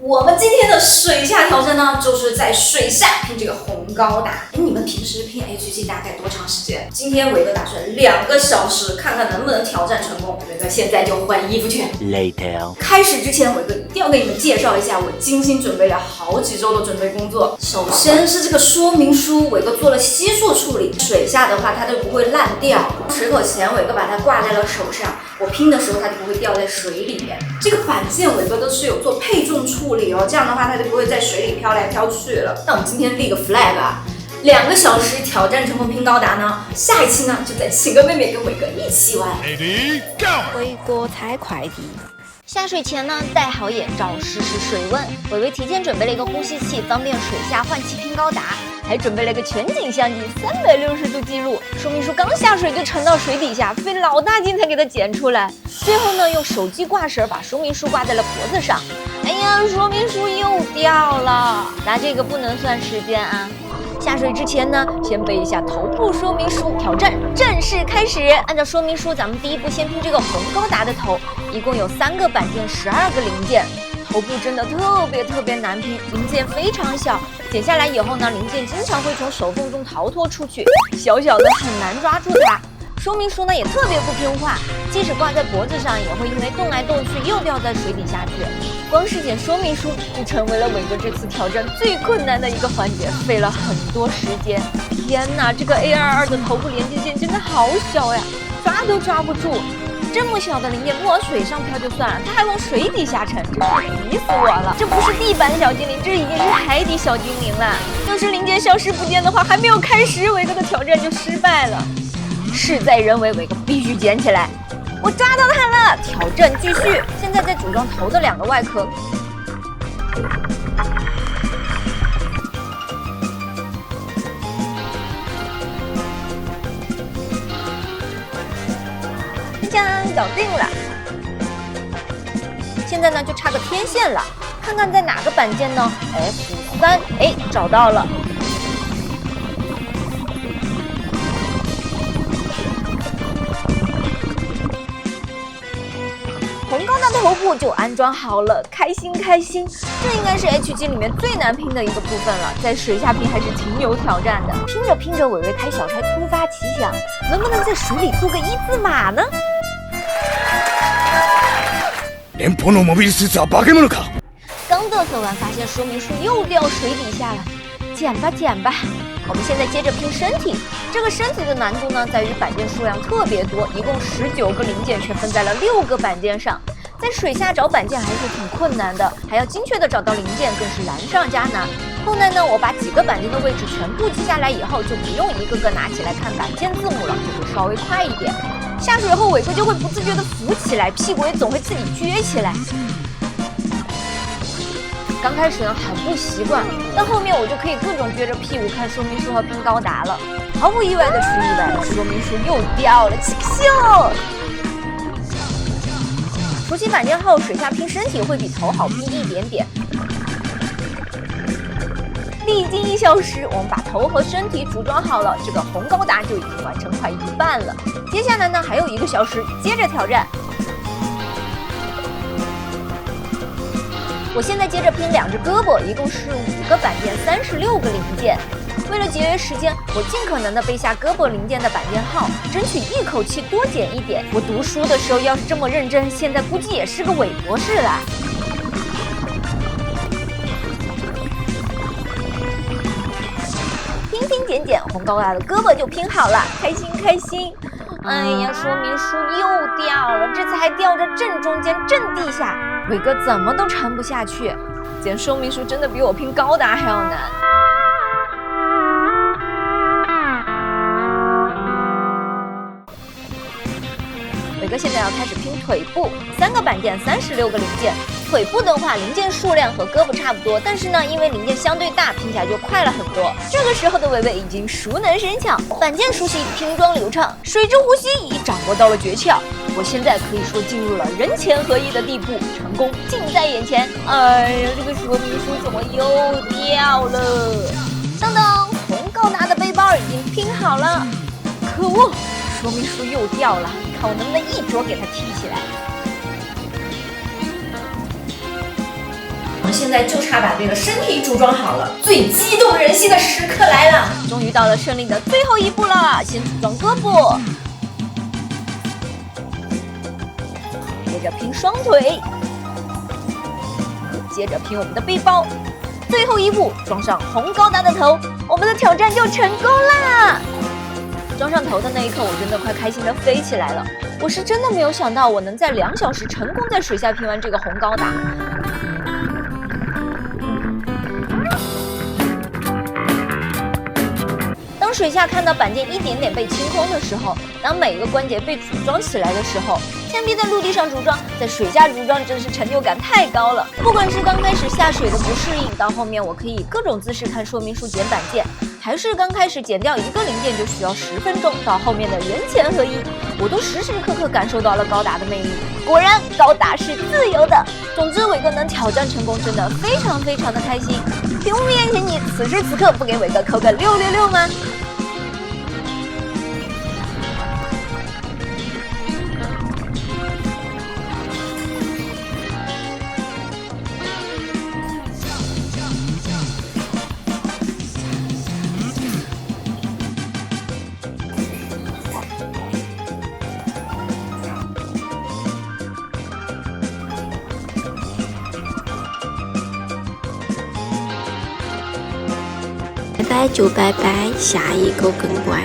我们今天的水下挑战呢，就是在水下拼这个红高达。你们平时拼 HG 大概多长时间？今天伟哥打算2个小时，看看能不能挑战成功。伟哥现在就换衣服去。Later。开始之前，伟哥一定要给你们介绍一下我精心准备了好几周的准备工作。首先是这个说明书，伟哥做了悉数处理，水下的话它都不会烂掉。水口前，伟哥把它挂在了手上，我拼的时候它就不会掉在水里面。这个板件伟哥都是有做配重处理哦，这样的话它就不会在水里飘来飘去了。那我们今天立个 flag 啊，2个小时挑战成功拼高达呢，下一期呢就再请个妹妹跟伟哥一起玩。Ready go！ 回国才快递。下水前呢，戴好眼罩试试水温。伟伟提前准备了一个呼吸器，方便水下换气拼高达，还准备了一个全景相机，360度记录。说明书刚下水就沉到水底下，费老大劲才给它捡出来。最后呢，用手机挂绳把说明书挂在了脖子上。哎呀，说明书又掉了，拿这个不能算时间啊。下水之前呢，先背一下头部说明书，挑战正式开始。按照说明书，咱们第一步先拼这个红高达的头，一共有3个板件，12个零件。头部真的特别难拼，零件非常小，剪下来以后呢，零件经常会从手缝中逃脱出去，小小的很难抓住它。说明书呢也特别不听话，即使挂在脖子上，也会因为动来动去又掉在水底下去。光是剪说明书就成为了伟哥这次挑战最困难的一个环节，费了很多时间。天哪，这个 A22 的头部连接线真的好小呀，抓都抓不住。这么小的零件不往水上飘就算了，它还往水底下沉，真是急死我了！这不是地板小精灵，这已经是海底小精灵了。要是零件消失不见的话，还没有开始，伟哥的挑战就失败了。事在人为，伟哥必须捡起来。我抓到它了，挑战继续。现在在组装头的2个外壳。搞定了，现在呢就差个天线了，看看在哪个板件呢 ？F3，哎，找到了。红高达的头部就安装好了，开心！这应该是 HG 里面最难拼的一个部分了，在水下拼还是挺有挑战的。拼着，伟伟开小差突发奇想，能不能在水里做个1字马呢？连邦のモビルスーツは化け物か！刚嘚瑟完，发现说明书又掉水底下了，捡吧。我们现在接着拼身体，这个身体的难度呢，在于板件数量特别多，一共19个零件，却分在了6个板件上。在水下找板件还是挺困难的，还要精确的找到零件，更是难上加难。后来呢，我把几个板件的位置全部记下来以后，就不用一个个拿起来看板件字母了，就会稍微快一点。下水后，伟哥就会不自觉地浮起来，屁股也总会自己撅起来。刚开始呢很不习惯，但后面我就可以各种撅着屁股看说明书和拼高达了。毫不意外的是意外，说明书又掉了，气秀！熟悉板件后，水下拼身体会比头好拼一点点。历经1小时，我们把头和身体组装好了，这个红高达就已经完成快一半了。接下来呢，还有1个小时，接着挑战。我现在接着拼2只胳膊，一共是5个板件，36个零件。为了节约时间，我尽可能的背下胳膊零件的板件号，争取一口气多捡一点。我读书的时候要是这么认真，现在估计也是个伪博士啦。拼剪，红高达的胳膊就拼好了，开心！哎呀，说明书又掉了，这次还掉着正中间正地下，伟哥怎么都沉不下去。捡说明书真的比我拼高达还要难。伟哥现在要开始拼腿部，3个板件，36个零件。腿部的话，零件数量和胳膊差不多，但是呢，因为零件相对大，拼起来就快了很多。这个时候的伟伟已经熟能生巧，板件熟悉，拼装流畅，水之呼吸已掌握到了诀窍。我现在可以说进入了人前合一的地步，成功近在眼前。哎呀，这个说明书怎么又掉了？当当，红高达的背包已经拼好了。可恶，说明书又掉了，看我能不能一脚给它踢起来。们现在就差把这个身体组装好了，最激动人心的时刻来了，终于到了顺利的最后一步了，先组装胳膊，接着拼双腿，接着拼我们的背包，最后一步装上红高达的头，我们的挑战就成功啦！装上头的那一刻，我真的快开心的飞起来了。我是真的没有想到，我能在2小时成功在水下拼完这个红高达。当水下看到板件一点点被清空的时候，当每一个关节被组装起来的时候，相比在陆地上组装，在水下组装真是成就感太高了。不管是刚开始下水的不适应，到后面我可以以各种姿势看说明书剪板件，还是刚开始剪掉一个零件就需要10分钟，到后面的人前合一，我都时时刻刻感受到了高达的魅力。果然，高达是自由的。总之，伟哥能挑战成功，真的非常非常的开心。屏幕面前你此时此刻不给伟哥扣个666吗？拜拜就拜拜，下一个更乖。